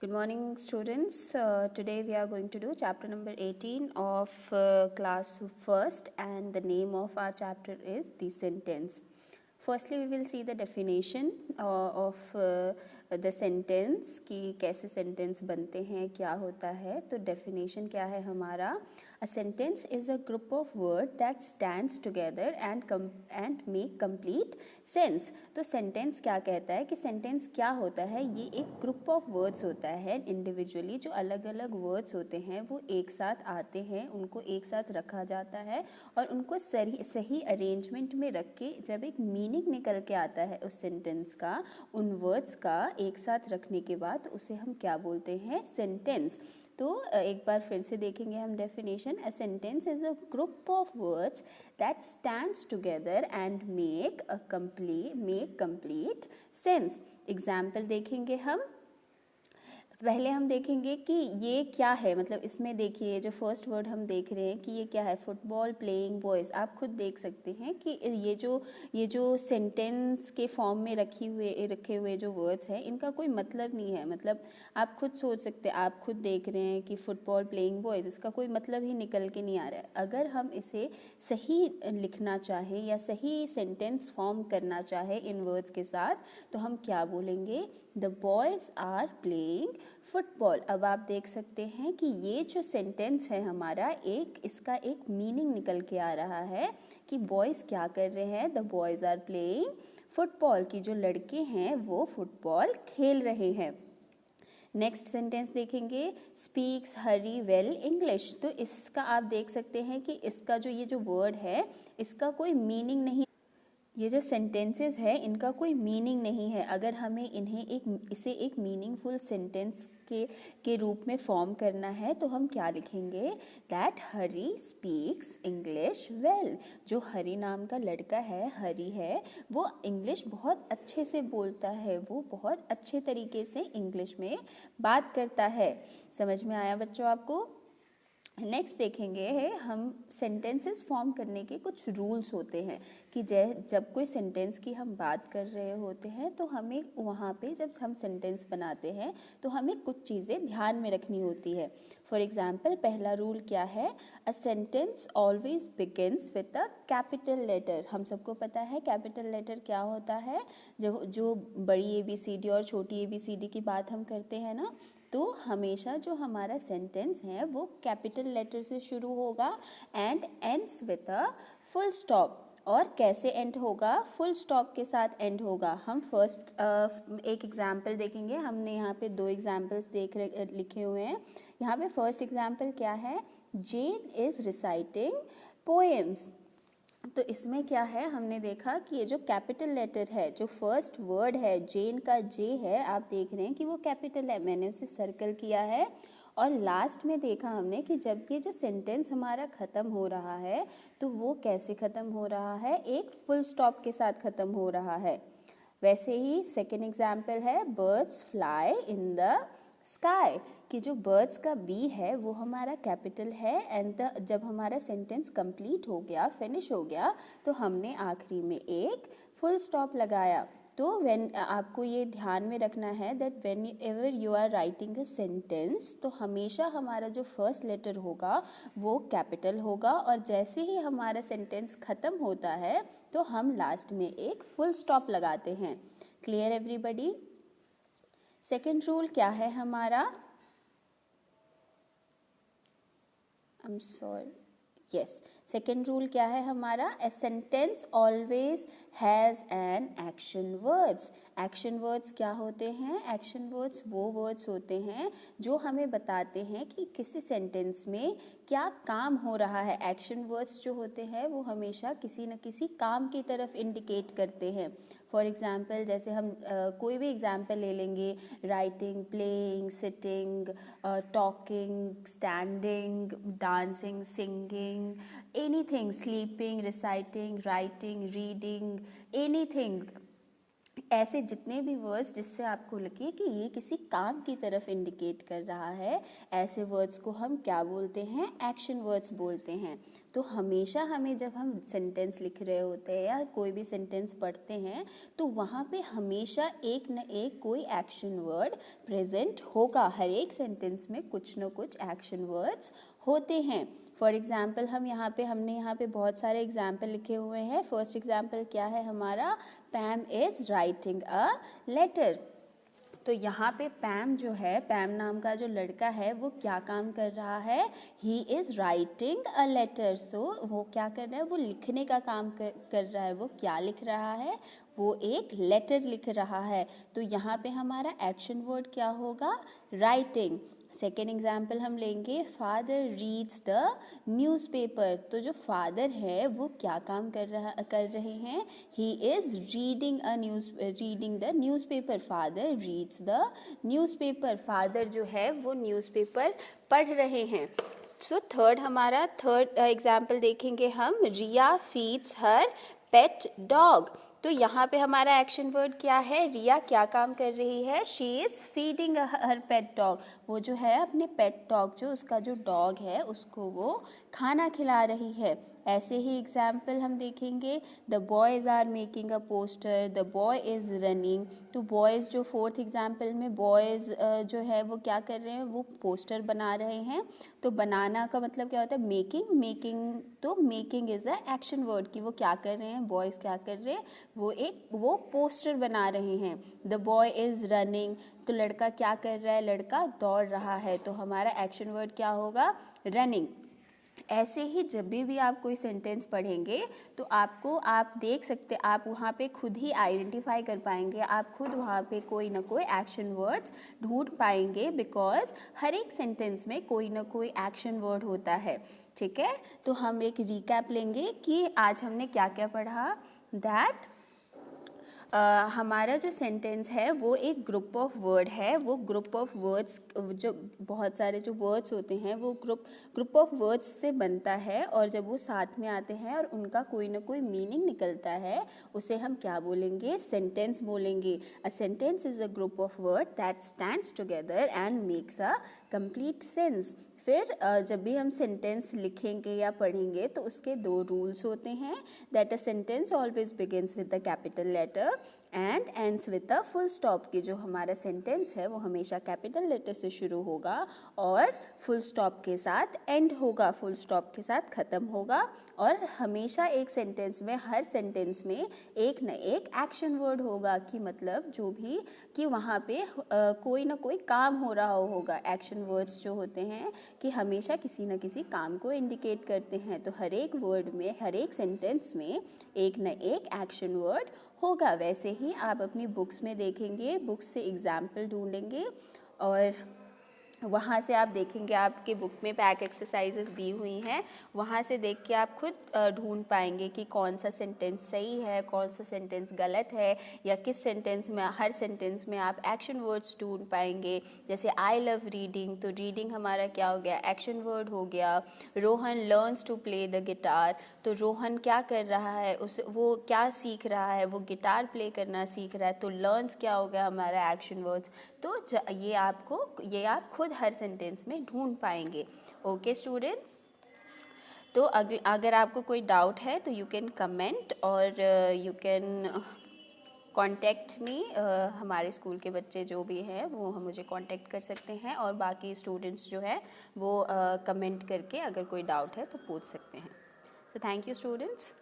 Good morning, students. Today we are going to do chapter number 18 of class first, and the name of our chapter is the sentence. Firstly, we will see the definition of the sentence कि कैसे sentence बनते हैं, क्या होता है. तो definition क्या है हमारा? A sentence is a group of words that stands together and make complete sense. तो sentence क्या कहता है कि sentence क्या होता है? ये एक group of words होता है individually, जो अलग अलग words होते हैं वो एक साथ आते हैं, उनको एक साथ रखा जाता है और उनको सही अरेंजमेंट में रख के जब एक मीनिंग निकल के आता है उस सेंटेंस का, उन वर्ड्स का एक साथ रखने के बाद उसे हम क्या बोलते हैं? सेंटेंस. तो एक बार फिर से देखेंगे हम definition. A sentence is a group of words that stands together and make complete sense. Example देखेंगे हम. पहले हम देखेंगे कि ये क्या है, मतलब इसमें देखिए जो फर्स्ट वर्ड हम देख रहे हैं कि ये क्या है, फुटबॉल प्लेइंग बॉयज़. आप खुद देख सकते हैं कि ये जो सेंटेंस के फॉर्म में रखे हुए जो वर्ड्स हैं इनका कोई मतलब नहीं है. मतलब आप खुद सोच सकते हैं, आप खुद देख रहे हैं कि फुटबॉल प्लेइंग बॉयज़, इसका कोई मतलब ही निकल के नहीं आ रहा है. अगर हम इसे सही लिखना चाहें या सही सेंटेंस फॉर्म करना चाहें इन वर्ड्स के साथ, तो हम क्या बोलेंगे? The boys are playing football. अब आप देख सकते हैं कि ये जो सेंटेंस है हमारा, इसका एक मीनिंग निकल के आ रहा है कि बॉयज़ क्या कर रहे हैं? The boys are playing football, की जो लड़के हैं वो फुटबॉल खेल रहे हैं. नेक्स्ट सेंटेंस देखेंगे. Speaks Hari well English. तो इसका आप देख सकते हैं कि इसका ये जो वर्ड है इसका कोई मीनिंग नहीं, ये जो सेंटेंसेस है इनका कोई मीनिंग नहीं है. अगर हमें इसे एक मीनिंगफुल सेंटेंस के रूप में फॉर्म करना है तो हम क्या लिखेंगे? That Hari speaks English well. जो हरी नाम का लड़का है, हरी है, वो इंग्लिश बहुत अच्छे से बोलता है, वो बहुत अच्छे तरीके से इंग्लिश में बात करता है. समझ में आया बच्चों आपको? नेक्स्ट देखेंगे हम सेंटेंसेस फॉर्म करने के कुछ रूल्स होते हैं कि जब कोई सेंटेंस की हम बात कर रहे होते हैं तो हमें वहाँ पे जब हम सेंटेंस बनाते हैं तो हमें कुछ चीज़ें ध्यान में रखनी होती है. फॉर एग्जाम्पल, पहला रूल क्या है? A sentence always begins with a capital letter. हम सबको पता है कैपिटल लेटर क्या होता है. जो बड़ी ABCD और छोटी ABCD की बात हम करते हैं ना, तो हमेशा जो हमारा सेंटेंस है वो कैपिटल लेटर से शुरू होगा and ends with a full stop. और कैसे एंड होगा? फुल स्टॉप के साथ एंड होगा. हम फर्स्ट एक एग्जाम्पल देखेंगे. हमने यहाँ पे 2 एग्जाम्पल्स लिखे हुए हैं. यहाँ पे फर्स्ट एग्जाम्पल क्या है? जेन इज रिसाइटिंग पोएम्स. तो इसमें क्या है, हमने देखा कि ये जो कैपिटल लेटर है, जो फर्स्ट वर्ड है जेन का जे है, आप देख रहे हैं कि वो कैपिटल है, मैंने उसे सर्कल किया है. और लास्ट में देखा हमने कि जब ये जो सेंटेंस हमारा ख़त्म हो रहा है तो वो कैसे ख़त्म हो रहा है? एक फुल स्टॉप के साथ ख़त्म हो रहा है. वैसे ही सेकेंड एग्जाम्पल है birds fly in the sky. कि जो बर्ड्स का बी है वो हमारा कैपिटल है एंड जब हमारा सेंटेंस कंप्लीट हो गया, फिनिश हो गया, तो हमने आखिरी में एक फुल स्टॉप लगाया. तो आपको ये ध्यान में रखना है that whenever you are writing a sentence, तो हमेशा हमारा जो फर्स्ट लेटर होगा वो कैपिटल होगा और जैसे ही हमारा सेंटेंस ख़त्म होता है तो हम लास्ट में एक फुल स्टॉप लगाते हैं. Clear everybody? सेकेंड रूल क्या है हमारा? I am sorry, yes, second rule क्या है हमारा? A sentence always has an action words. Action words क्या होते हैं? एक्शन वर्ड्स वो वर्ड्स होते हैं जो हमें बताते हैं कि किसी सेंटेंस में क्या काम हो रहा है. एक्शन वर्ड्स जो होते हैं वो हमेशा किसी न किसी काम की तरफ इंडिकेट करते हैं. फॉर एग्जाम्पल, जैसे हम कोई भी एग्जाम्पल ले लेंगे, writing, playing, sitting, talking, standing, dancing, singing, anything, sleeping, reciting, writing, reading, anything, ऐसे जितने भी वर्ड्स जिससे आपको लगे कि ये किसी काम की तरफ इंडिकेट कर रहा है, ऐसे वर्ड्स को हम क्या बोलते हैं, एक्शन वर्ड्स बोलते हैं। तो हमेशा हमें जब हम सेंटेंस लिख रहे होते हैं या कोई भी सेंटेंस पढ़ते हैं तो वहाँ पे हमेशा एक न एक कोई एक्शन वर्ड प्रेजेंट होगा। हर एक सेंटेंस में कुछ न कुछ एक्शन वर्ड्स होते हैं। फॉर एग्जाम्पल हमने यहाँ पे बहुत सारे एग्जाम्पल लिखे हुए हैं। फर्स्ट एग्जाम्पल क्या है हमारा, पैम इज राइटिंग अ लेटर। तो यहाँ पे पैम जो है, पैम नाम का जो लड़का है वो क्या काम कर रहा है, he is writing a letter. So वो क्या कर रहा है, वो लिखने का काम कर रहा है। वो क्या लिख रहा है, वो एक लेटर लिख रहा है। तो यहाँ पे हमारा एक्शन वर्ड क्या होगा, राइटिंग। सेकेंड एग्जाम्पल हम लेंगे, फादर रीड्स द न्यूज़पेपर। तो जो फादर है वो क्या काम कर रहे हैं, he is reading the newspaper. Father reads the newspaper. Father जो है वो न्यूज़पेपर पढ़ रहे हैं। सो थर्ड एग्जाम्पल देखेंगे हम, रिया फीड्स हर पेट डॉग। तो यहाँ पे हमारा एक्शन वर्ड क्या है, रिया क्या काम कर रही है, she is feeding her pet dog. वो जो है अपने पेट डॉग, जो उसका जो डॉग है उसको वो खाना खिला रही है। ऐसे ही एग्जाम्पल हम देखेंगे, the boys are making a poster, the boy is running. तो बॉयज़ जो फोर्थ एग्जाम्पल में बॉयज़ जो है वो क्या कर रहे हैं, वो पोस्टर बना रहे हैं। तो बनाना का मतलब क्या होता है, मेकिंग। तो making is a action word कि वो क्या कर रहे हैं, बॉयज़ क्या कर रहे हैं, वो पोस्टर बना रहे हैं। द बॉय इज़ रनिंग, तो लड़का क्या कर रहा है, लड़का दौड़ रहा है। तो हमारा एक्शन वर्ड क्या होगा, रनिंग। ऐसे ही जब भी आप कोई सेंटेंस पढ़ेंगे तो आप देख सकते, आप वहाँ पे खुद ही आइडेंटिफाई कर पाएंगे, आप खुद वहाँ पे कोई ना कोई एक्शन वर्ड्स ढूंढ पाएंगे, बिकॉज हर एक सेंटेंस में कोई ना कोई एक्शन वर्ड होता है। ठीक है, तो हम एक रिकैप लेंगे कि आज हमने क्या क्या पढ़ा। दैट हमारा जो सेंटेंस है वो एक ग्रुप ऑफ वर्ड है। वो ग्रुप ऑफ वर्ड्स, जो बहुत सारे जो वर्ड्स होते हैं वो ग्रुप ऑफ वर्ड्स से बनता है, और जब वो साथ में आते हैं और उनका कोई ना कोई मीनिंग निकलता है, उसे हम क्या बोलेंगे, सेंटेंस बोलेंगे। A sentence is a group of word that stands together and makes a complete sense. फिर जब भी हम सेंटेंस लिखेंगे या पढ़ेंगे तो उसके दो रूल्स होते हैं, that a sentence always begins with the capital letter and ends with the full stop. की जो हमारा सेंटेंस है वो हमेशा कैपिटल लेटर से शुरू होगा और फुल स्टॉप के साथ एंड होगा, फुल स्टॉप के साथ ख़त्म होगा। और हमेशा एक सेंटेंस में, हर सेंटेंस में एक न एक एक्शन वर्ड होगा, कि मतलब जो भी कि वहाँ पे कोई ना कोई काम हो रहा होगा। एक्शन वर्ड्स जो होते हैं कि हमेशा किसी न किसी काम को इंडिकेट करते हैं। तो हर एक वर्ड में, हर एक सेंटेंस में एक न एक एक्शन वर्ड होगा। वैसे ही आप अपनी बुक्स में देखेंगे, बुक्स से एग्जाम्पल ढूंढेंगे और वहाँ से आप देखेंगे आपके बुक में बैक एक्सरसाइजेस दी हुई हैं, वहाँ से देख के आप खुद ढूंढ पाएंगे कि कौन सा सेंटेंस सही है, कौन सा सेंटेंस गलत है, या किस सेंटेंस में, हर सेंटेंस में आप एक्शन वर्ड्स ढूंढ पाएंगे। जैसे आई लव रीडिंग, तो रीडिंग हमारा क्या हो गया, एक्शन वर्ड हो गया। Rohan learns to play the guitar, तो रोहन क्या कर रहा है, वो क्या सीख रहा है, वो गिटार प्ले करना सीख रहा है। तो लर्न्स क्या हो गया हमारा एक्शन वर्ड्स। तो ये आप खुद हर सेंटेंस में ढूंढ पाएंगे। ओके स्टूडेंट्स, तो अगर आपको कोई डाउट है तो यू कैन कमेंट और यू कैन कॉन्टेक्ट मी। हमारे स्कूल के बच्चे जो भी हैं वो मुझे कॉन्टेक्ट कर सकते हैं, और बाकी स्टूडेंट्स जो है वो कमेंट करके अगर कोई डाउट है तो पूछ सकते हैं। So thank you students.